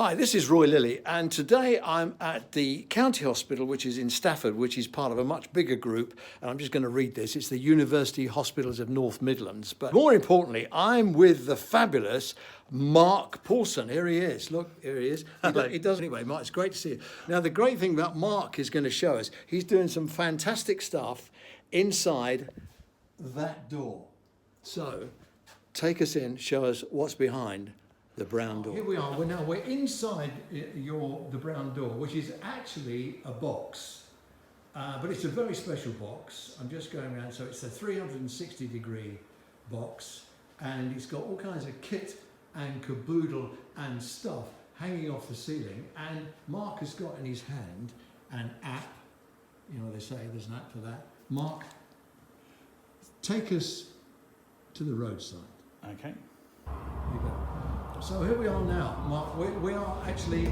Hi, this is Roy Lilley, and today I'm at the County Hospital, which is in Stafford, which is part of a much bigger group, and I'm just going to read this. It's the University Hospitals of North Midlands. But more importantly, I'm with the fabulous Mark Paulson. Here he is. Look, here he is. He does anyway. Mark, it's great to see you. Now, the great thing about Mark is going to show us, he's doing some fantastic stuff inside that door. So, take us in, show us what's behind the brown door. Here we are. We're inside the brown door, which is actually a box, but it's a very special box. I'm just going around. So it's a 360-degree box, and it's got all kinds of kit and caboodle and stuff hanging off the ceiling. And Mark has got in his hand an app. You know, they say there's an app for that. Mark, take us to the roadside. Okay. Here you go. So here we are now, Mark. We are actually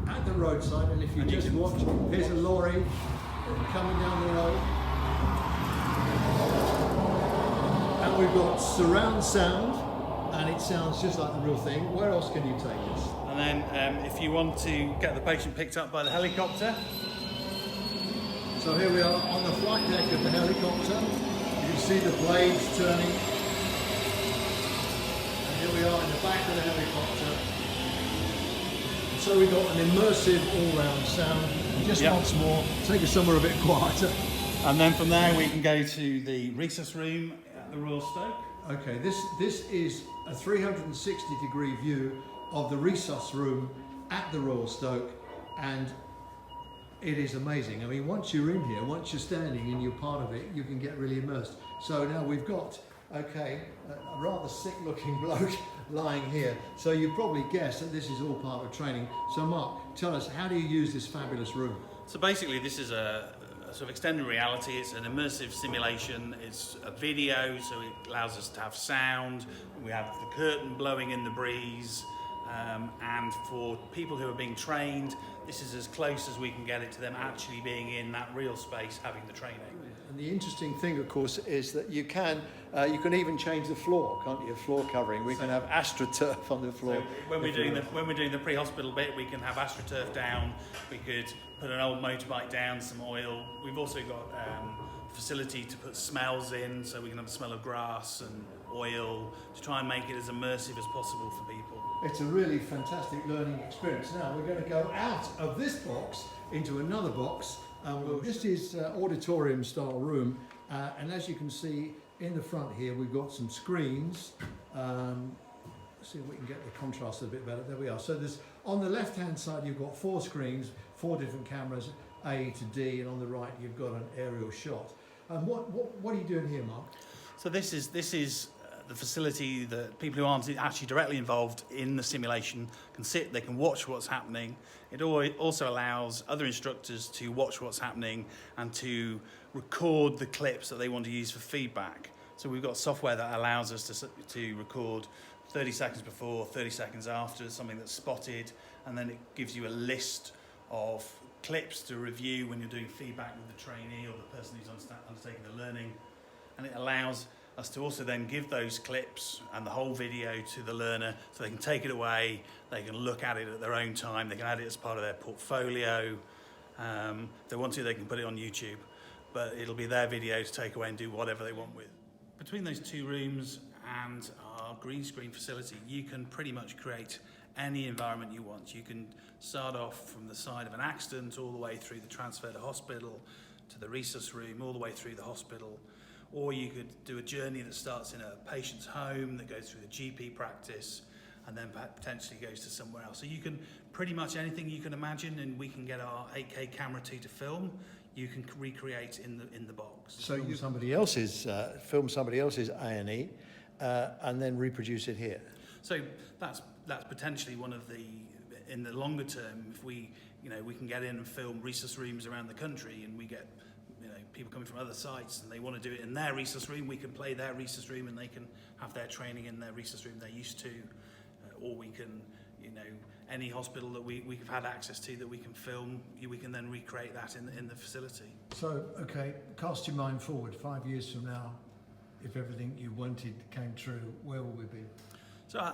at the roadside, and if you just watch, here's a lorry coming down the road, and we've got surround sound, and it sounds just like the real thing. Where else can you take us? And then if you want to get the patient picked up by the helicopter. So here we are on the flight deck of the helicopter. You can see the blades turning. Here we are in the back of the helicopter. And so we've got an immersive all-round sound. And just once more, take us somewhere a bit quieter. And then from there we can go to the resus room at the Royal Stoke. Okay, this is a 360-degree view of the resus room at the Royal Stoke, and it is amazing. I mean, once you're in here, once you're standing and you're part of it, you can get really immersed. So now we've got a rather sick-looking bloke lying here. So you probably guessed that this is all part of training. So Mark, tell us, how do you use this fabulous room? So basically this is a sort of extended reality. It's an immersive simulation. It's a video, so it allows us to have sound. We have the curtain blowing in the breeze. And for people who are being trained, this is as close as we can get it to them actually being in that real space having the training. And the interesting thing, of course, is that you can even change the floor, can't you? Floor covering. We can have AstroTurf on the floor. So when we're doing the pre-hospital bit, we can have AstroTurf down. We could put an old motorbike down, some oil. We've also got facility to put smells in, so we can have the smell of grass and oil to try and make it as immersive as possible for people. It's a really fantastic learning experience. Now we're going to go out of this box into another box. This is auditorium style room, and as you can see in the front here, we've got some screens. Let's see if we can get the contrast a bit better. There we are. So there's, on the left hand side you've got 4 screens, 4 different cameras, A to D, and on the right you've got an aerial shot. What are you doing here, Mark? So this is the facility that people who aren't actually directly involved in the simulation can sit, they can watch what's happening. It also allows other instructors to watch what's happening and to record the clips that they want to use for feedback. So we've got software that allows us to record 30 seconds before, 30 seconds after something that's spotted, and then it gives you a list of clips to review when you're doing feedback with the trainee or the person who's undertaking the learning. And it allows us to also then give those clips and the whole video to the learner so they can take it away, they can look at it at their own time, they can add it as part of their portfolio. If they want to, they can put it on YouTube, but it'll be their video to take away and do whatever they want with. Between those 2 rooms and our green screen facility, you can pretty much create any environment you want. You can start off from the side of an accident all the way through the transfer to hospital, to the resus room, all the way through the hospital. Or you could do a journey that starts in a patient's home, that goes through the GP practice, and then potentially goes to somewhere else. So you can pretty much anything you can imagine, and we can get our 8K camera to film, you can recreate in the box. So you film somebody else's A&E, and then reproduce it here. So that's potentially one of the, in the longer term, if we can get in and film resus rooms around the country, and we get people coming from other sites and they want to do it in their resus room, we can play their resus room and they can have their training in their resus room they're used to, or we can, any hospital that we've had access to that we can film, we can then recreate that in the facility. So, okay, cast your mind forward 5 years from now, if everything you wanted came true, where will we be? So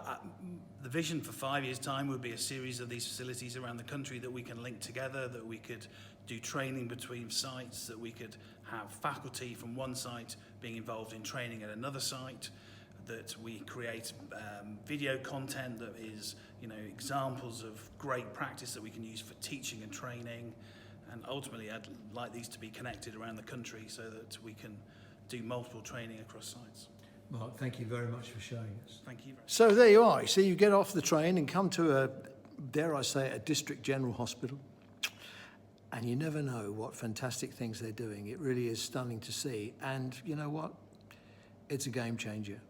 the vision for 5 years' time would be a series of these facilities around the country that we can link together, that we could do training between sites, that we could have faculty from one site being involved in training at another site, that we create video content that is, examples of great practice that we can use for teaching and training. And ultimately, I'd like these to be connected around the country so that we can do multiple training across sites. Mark, thank you very much for showing us. Thank you. So there you are. You see, you get off the train and come to dare I say, a district general hospital, and you never know what fantastic things they're doing. It really is stunning to see. And you know what? It's a game changer.